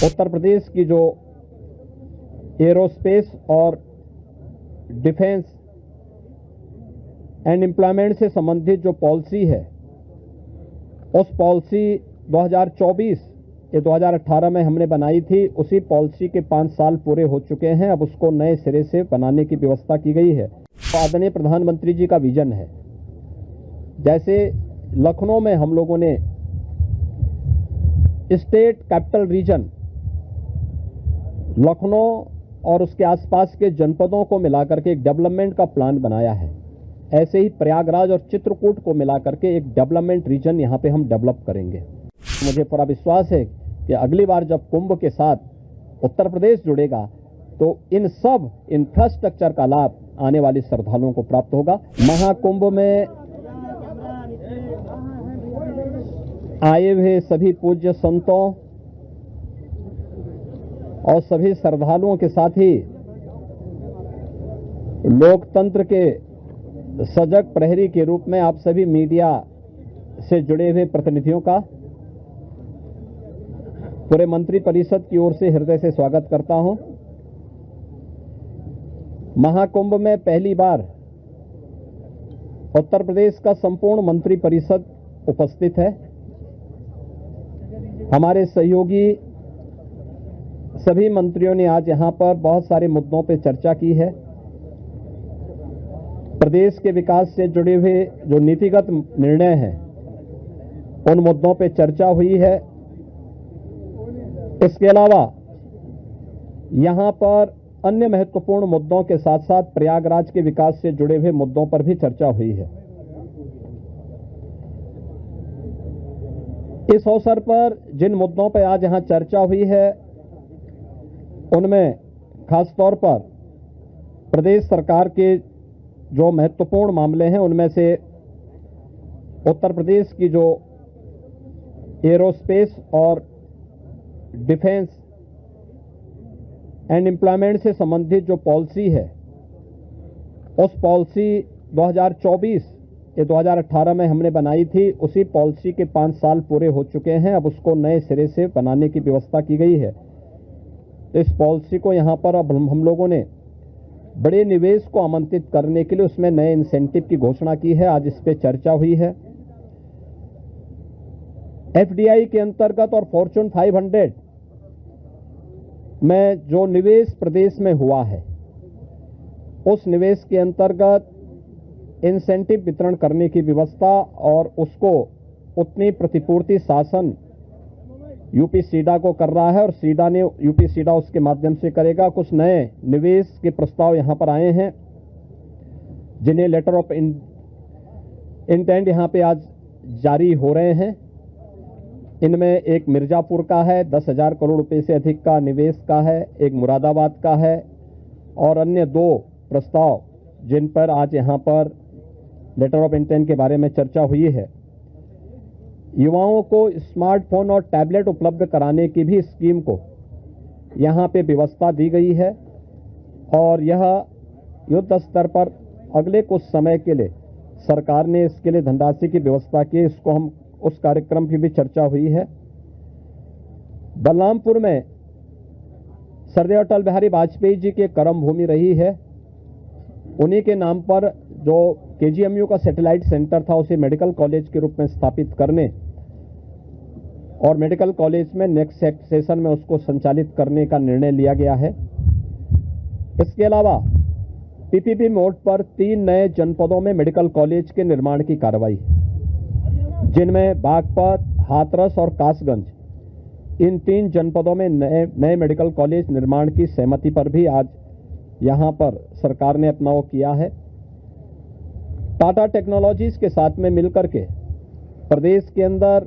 उत्तर प्रदेश की जो एरोस्पेस और डिफेंस एंड एम्प्लॉयमेंट से संबंधित जो पॉलिसी है, उस पॉलिसी 2024 या 2018 में हमने बनाई थी। उसी पॉलिसी के 5 साल पूरे हो चुके हैं। अब उसको नए सिरे से बनाने की व्यवस्था की गई है। तो आदरणीय प्रधानमंत्री जी का विजन है, जैसे लखनऊ में हम लोगों ने स्टेट कैपिटल रीजन लखनऊ और उसके आसपास के जनपदों को मिलाकर के एक डेवलपमेंट का प्लान बनाया है, ऐसे ही प्रयागराज और चित्रकूट को मिलाकर के एक डेवलपमेंट रीजन यहां पे हम डेवलप करेंगे। मुझे पूरा विश्वास है कि अगली बार जब कुंभ के साथ उत्तर प्रदेश जुड़ेगा तो इन सब इंफ्रास्ट्रक्चर का लाभ आने वाले श्रद्धालुओं को प्राप्त होगा। महाकुंभ में आए हुए सभी पूज्य संतों और सभी श्रद्धालुओं के साथ ही लोकतंत्र के सजग प्रहरी के रूप में आप सभी मीडिया से जुड़े हुए प्रतिनिधियों का पूरे मंत्री परिषद की ओर से हृदय से स्वागत करता हूं। महाकुंभ में पहली बार उत्तर प्रदेश का संपूर्ण मंत्री परिषद उपस्थित है। हमारे सहयोगी सभी मंत्रियों ने आज यहां पर बहुत सारे मुद्दों पर चर्चा की है। प्रदेश के विकास से जुड़े हुए जो नीतिगत निर्णय हैं, उन मुद्दों पर चर्चा हुई है। इसके अलावा यहां पर अन्य महत्वपूर्ण मुद्दों के साथ साथ प्रयागराज के विकास से जुड़े हुए मुद्दों पर भी चर्चा हुई है। इस अवसर पर जिन मुद्दों पर आज यहां चर्चा हुई है, उनमें खासतौर पर प्रदेश सरकार के जो महत्वपूर्ण मामले हैं, उनमें से उत्तर प्रदेश की जो एरोस्पेस और डिफेंस एंड एम्प्लॉयमेंट से संबंधित जो पॉलिसी है, उस पॉलिसी 2024 या 2018 में हमने बनाई थी। उसी पॉलिसी के 5 साल पूरे हो चुके हैं। अब उसको नए सिरे से बनाने की व्यवस्था की गई है। तो इस पॉलिसी को यहां पर अब हम लोगों ने बड़े निवेश को आमंत्रित करने के लिए उसमें नए इंसेंटिव की घोषणा की है। आज इस पे चर्चा हुई है। एफडीआई के अंतर्गत और फॉर्च्यून 500 में जो निवेश प्रदेश में हुआ है, उस निवेश के अंतर्गत इंसेंटिव वितरण करने की व्यवस्था और उसको उतनी प्रतिपूर्ति शासन यूपी सीडा को कर रहा है और सीडा ने यूपी सीडा उसके माध्यम से करेगा। कुछ नए निवेश के प्रस्ताव यहां पर आए हैं, जिन्हें लेटर ऑफ इंटेंट यहां पे आज जारी हो रहे हैं। इनमें एक मिर्जापुर का है, 10,000 करोड़ रुपए से अधिक का निवेश का है, एक मुरादाबाद का है और अन्य 2 प्रस्ताव जिन पर आज यहां पर लेटर ऑफ इंटेंट के बारे में चर्चा हुई है। युवाओं को स्मार्टफोन और टैबलेट उपलब्ध कराने की भी स्कीम को यहां पे व्यवस्था दी गई है और यह युद्ध स्तर पर अगले कुछ समय के लिए सरकार ने इसके लिए धनराशि की व्यवस्था की। इसको हम उस कार्यक्रम की भी चर्चा हुई है। बलरामपुर में सरदार अटल बिहारी वाजपेयी जी की कर्म भूमि रही है। उन्हीं के नाम पर जो केजीएमयू का सैटेलाइट सेंटर था, उसे मेडिकल कॉलेज के रूप में स्थापित करने और मेडिकल कॉलेज में नेक्स्ट सेशन में उसको संचालित करने का निर्णय लिया गया है। इसके अलावा पीपीपी मोड पर 3 नए जनपदों में मेडिकल कॉलेज के निर्माण की कार्रवाई, जिनमें बागपत, हाथरस और कासगंज, इन 3 जनपदों में नए मेडिकल कॉलेज निर्माण की सहमति पर भी आज यहां पर सरकार ने अपना वो किया है। टाटा टेक्नोलॉजीज के साथ में मिलकर के प्रदेश के अंदर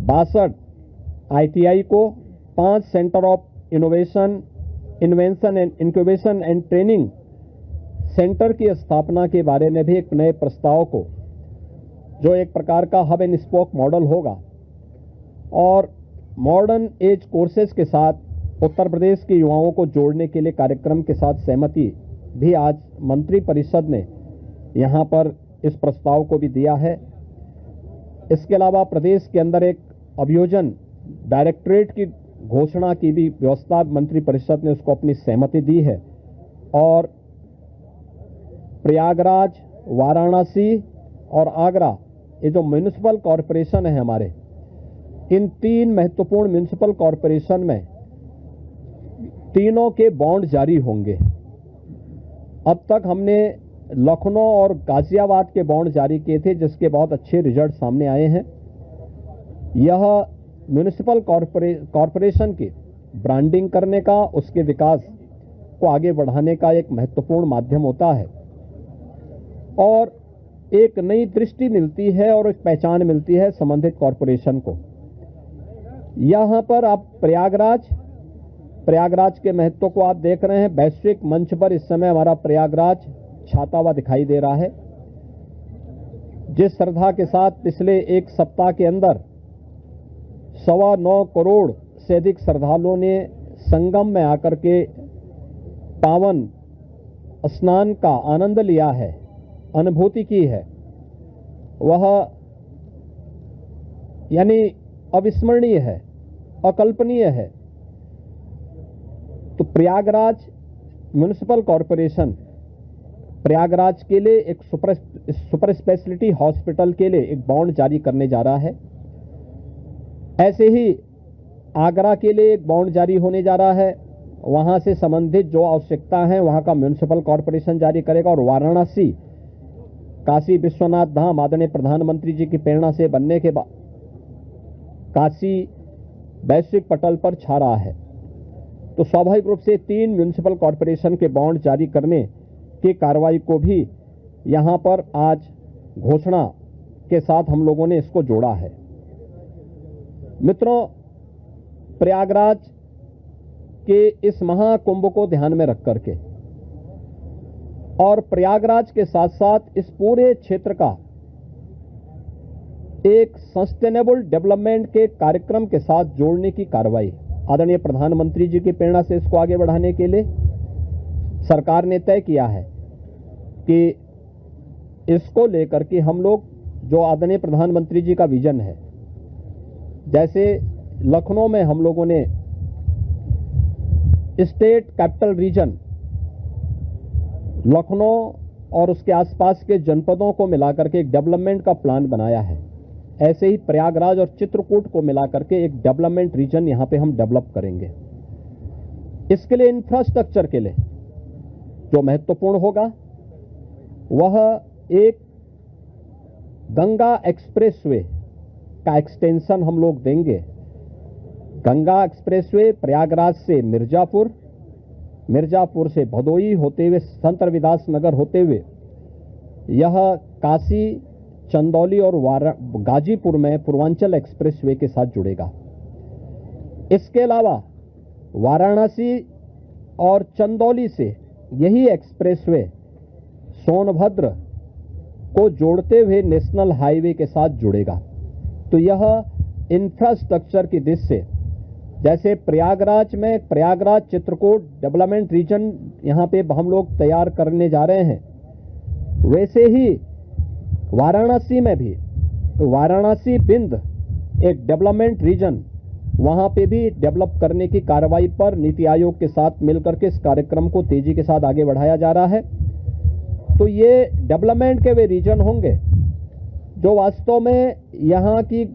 62 आईटीआई को 5 centre of innovation, invention and incubation and training centre की स्थापना के बारे में भी एक नए प्रस्ताव को, जो एक प्रकार का हब एंड स्पोक मॉडल होगा और मॉडर्न एज कोर्सेज के साथ उत्तर प्रदेश के युवाओं को जोड़ने के लिए कार्यक्रम के साथ सहमति भी आज मंत्री परिषद ने यहां पर इस प्रस्ताव को भी दिया है। इसके अलावा प्रदेश के अंदर एक अभियोजन डायरेक्टरेट की घोषणा की भी व्यवस्था मंत्रिपरिषद ने उसको अपनी सहमति दी है और प्रयागराज, वाराणसी और आगरा, ये जो म्युनिसिपल कॉरपोरेशन है हमारे, इन 3 महत्वपूर्ण म्युनिसिपल कॉरपोरेशन में तीनों के बॉन्ड जारी होंगे। अब तक हमने लखनऊ और गाजियाबाद के बॉन्ड जारी किए थे, जिसके बहुत अच्छे रिजल्ट सामने आए हैं। यह म्युनिसिपल कॉरपोरेशन की ब्रांडिंग करने का, उसके विकास को आगे बढ़ाने का एक महत्वपूर्ण माध्यम होता है और एक नई दृष्टि मिलती है और एक पहचान मिलती है संबंधित कॉरपोरेशन को। यहां पर आप प्रयागराज के महत्व को आप देख रहे हैं। वैश्विक मंच पर इस समय हमारा प्रयागराज छाता हुआ दिखाई दे रहा है। जिस श्रद्धा के साथ पिछले एक सप्ताह के अंदर 9.25 करोड़ से अधिक श्रद्धालुओं ने संगम में आकर के पावन स्नान का आनंद लिया है, अनुभूति की है, वह यानी अविस्मरणीय है, अकल्पनीय है। तो प्रयागराज म्युनिसिपल कॉरपोरेशन प्रयागराज के लिए एक सुपर स्पेशलिटी हॉस्पिटल के लिए एक बॉन्ड जारी करने जा रहा है। ऐसे ही आगरा के लिए एक बॉन्ड जारी होने जा रहा है। वहां से संबंधित जो आवश्यकता है वहां का म्युनिसिपल कॉरपोरेशन जारी करेगा। और वाराणसी, काशी विश्वनाथ धाम आदरणीय प्रधानमंत्री जी की प्रेरणा से बनने के बाद काशी वैश्विक पटल पर छा रहा है। तो स्वाभाविक रूप से 3 म्युनिसिपल कॉरपोरेशन के बॉन्ड जारी करने की कार्रवाई को भी यहां पर आज घोषणा के साथ हम लोगों ने इसको जोड़ा है। मित्रों, प्रयागराज के इस महाकुंभ को ध्यान में रख करके और प्रयागराज के साथ साथ इस पूरे क्षेत्र का एक सस्टेनेबल डेवलपमेंट के कार्यक्रम के साथ जोड़ने की कार्रवाई आदरणीय प्रधानमंत्री जी की प्रेरणा से इसको आगे बढ़ाने के लिए सरकार ने तय किया है कि इसको लेकर के हम लोग जो आदरणीय प्रधानमंत्री जी का विजन है, जैसे लखनऊ में हम लोगों ने स्टेट कैपिटल रीजन लखनऊ और उसके आसपास के जनपदों को मिलाकर के एक डेवलपमेंट का प्लान बनाया है, ऐसे ही प्रयागराज और चित्रकूट को मिलाकर के एक डेवलपमेंट रीजन यहां पे हम डेवलप करेंगे। इसके लिए इंफ्रास्ट्रक्चर के लिए जो महत्वपूर्ण होगा वह एक गंगा एक्सप्रेसवे का एक्सटेंशन हम लोग देंगे। गंगा एक्सप्रेसवे प्रयागराज से मिर्जापुर से भदोई होते हुए संत रविदास नगर होते हुए यह काशी, चंदौली और गाजीपुर में पूर्वांचल एक्सप्रेसवे के साथ जुड़ेगा। इसके अलावा वाराणसी और चंदौली से यही एक्सप्रेसवे सोनभद्र को जोड़ते हुए नेशनल हाईवे के साथ जुड़ेगा। तो यह इंफ्रास्ट्रक्चर की दृष्टि से जैसे प्रयागराज में प्रयागराज चित्रकूट डेवलपमेंट रीजन यहां पे हम लोग तैयार करने जा रहे हैं, वैसे ही वाराणसी में भी वाराणसी बिंद एक डेवलपमेंट रीजन वहां पे भी डेवलप करने की कार्रवाई पर नीति आयोग के साथ मिलकर के इस कार्यक्रम को तेजी के साथ आगे बढ़ाया जा रहा है। तो ये डेवलपमेंट के वे रीजन होंगे जो वास्तव में यहां की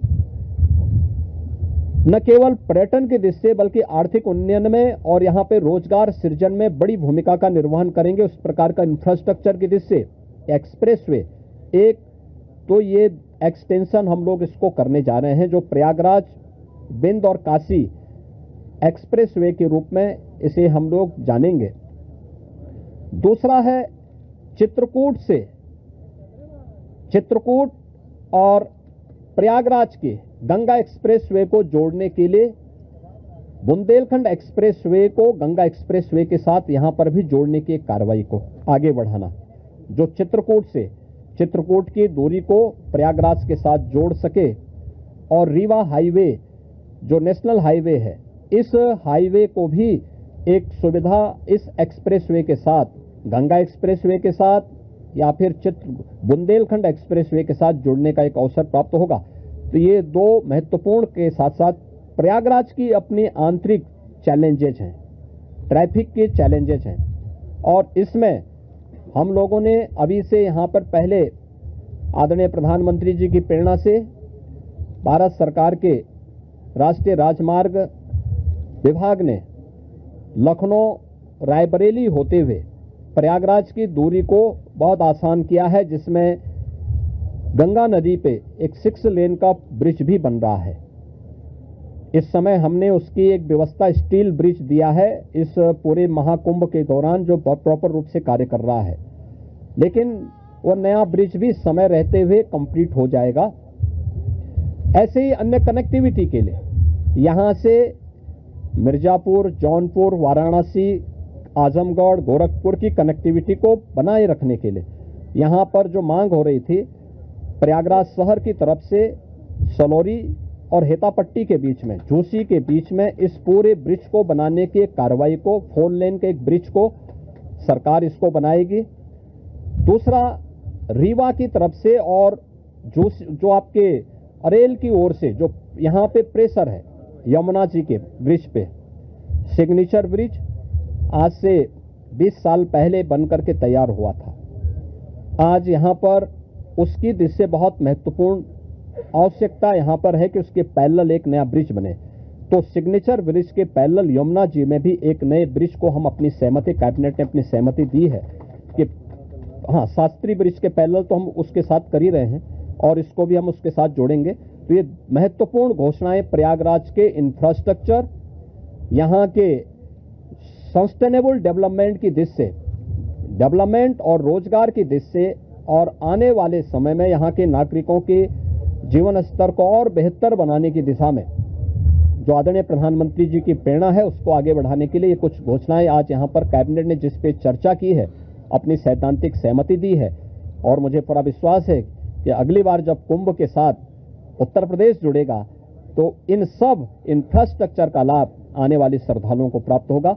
न केवल पर्यटन की दृष्टि से बल्कि आर्थिक उन्नयन में और यहां पे रोजगार सृजन में बड़ी भूमिका का निर्वहन करेंगे। उस प्रकार का इंफ्रास्ट्रक्चर की दृष्टि से एक्सप्रेसवे एक तो ये एक्सटेंशन हम लोग इसको करने जा रहे हैं जो प्रयागराज, बिंद और काशी एक्सप्रेसवे के रूप में इसे हम लोग जानेंगे। दूसरा है चित्रकूट और प्रयागराज के गंगा एक्सप्रेसवे को जोड़ने के लिए बुंदेलखंड एक्सप्रेसवे को गंगा एक्सप्रेसवे के साथ यहां पर भी जोड़ने की एक कार्रवाई को आगे बढ़ाना, जो चित्रकूट की दूरी को प्रयागराज के साथ जोड़ सके और रीवा हाईवे जो नेशनल हाईवे है, इस हाईवे को भी एक सुविधा इस एक्सप्रेसवे के साथ, गंगा एक्सप्रेसवे के साथ या फिर बुंदेलखंड एक्सप्रेसवे के साथ जुड़ने का एक अवसर प्राप्त होगा। तो ये 2 महत्वपूर्ण के साथ साथ प्रयागराज की अपनी आंतरिक चैलेंजेज हैं, ट्रैफिक के चैलेंजेज हैं, और इसमें हम लोगों ने अभी से यहाँ पर पहले आदरणीय प्रधानमंत्री जी की प्रेरणा से भारत सरकार के राष्ट्रीय राजमार्ग विभाग ने लखनऊ रायबरेली होते हुए प्रयागराज की दूरी को बहुत आसान किया है, जिसमें गंगा नदी पे एक 6 लेन का ब्रिज भी बन रहा है। इस समय हमने उसकी एक व्यवस्था स्टील ब्रिज दिया है इस पूरे महाकुंभ के दौरान, जो प्रॉपर रूप से कार्य कर रहा है, लेकिन वो नया ब्रिज भी समय रहते हुए कंप्लीट हो जाएगा। ऐसे ही अन्य कनेक्टिविटी के लिए यहां से मिर्जापुर, जौनपुर, वाराणसी, आजमगढ़, गोरखपुर की कनेक्टिविटी को बनाए रखने के लिए यहां पर जो मांग हो रही थी, प्रयागराज शहर की तरफ से सलौरी और हेतापट्टी के बीच में, झूसी के बीच में इस पूरे ब्रिज को बनाने की एक कार्रवाई को, 4 लेन के एक ब्रिज को सरकार इसको बनाएगी। दूसरा, रीवा की तरफ से और जो आपके अरेल की ओर से जो यहां पे प्रेशर है यमुना जी के ब्रिज पे, सिग्नेचर ब्रिज आज से 20 साल पहले बनकर के तैयार हुआ था। आज यहां पर उसकी दृष्टि से बहुत महत्वपूर्ण आवश्यकता यहां पर है कि उसके पैरेलल एक नया ब्रिज बने। तो सिग्नेचर ब्रिज के पैरेलल यमुना जी में भी एक नए ब्रिज को हम अपनी सहमति, कैबिनेट ने अपनी सहमति दी है कि हाँ, शास्त्री ब्रिज के पैरेलल तो हम उसके साथ कर ही रहे हैं और इसको भी हम उसके साथ जोड़ेंगे। तो ये महत्वपूर्ण घोषणाएं प्रयागराज के इंफ्रास्ट्रक्चर, यहां के सस्टेनेबल डेवलपमेंट की दृष्टि से, डेवलपमेंट और रोजगार की दृष्टि से, और आने वाले समय में यहां के नागरिकों के जीवन स्तर को और बेहतर बनाने की दिशा में जो आदरणीय प्रधानमंत्री जी की प्रेरणा है, उसको आगे बढ़ाने के लिए ये कुछ घोषणाएं आज यहां पर कैबिनेट ने जिस पे चर्चा की है, अपनी सैद्धांतिक सहमति दी है। और मुझे पूरा विश्वास है कि अगली बार जब कुंभ के साथ उत्तर प्रदेश जुड़ेगा तो इन सब इंफ्रास्ट्रक्चर का लाभ आने वाले श्रद्धालुओं को प्राप्त होगा।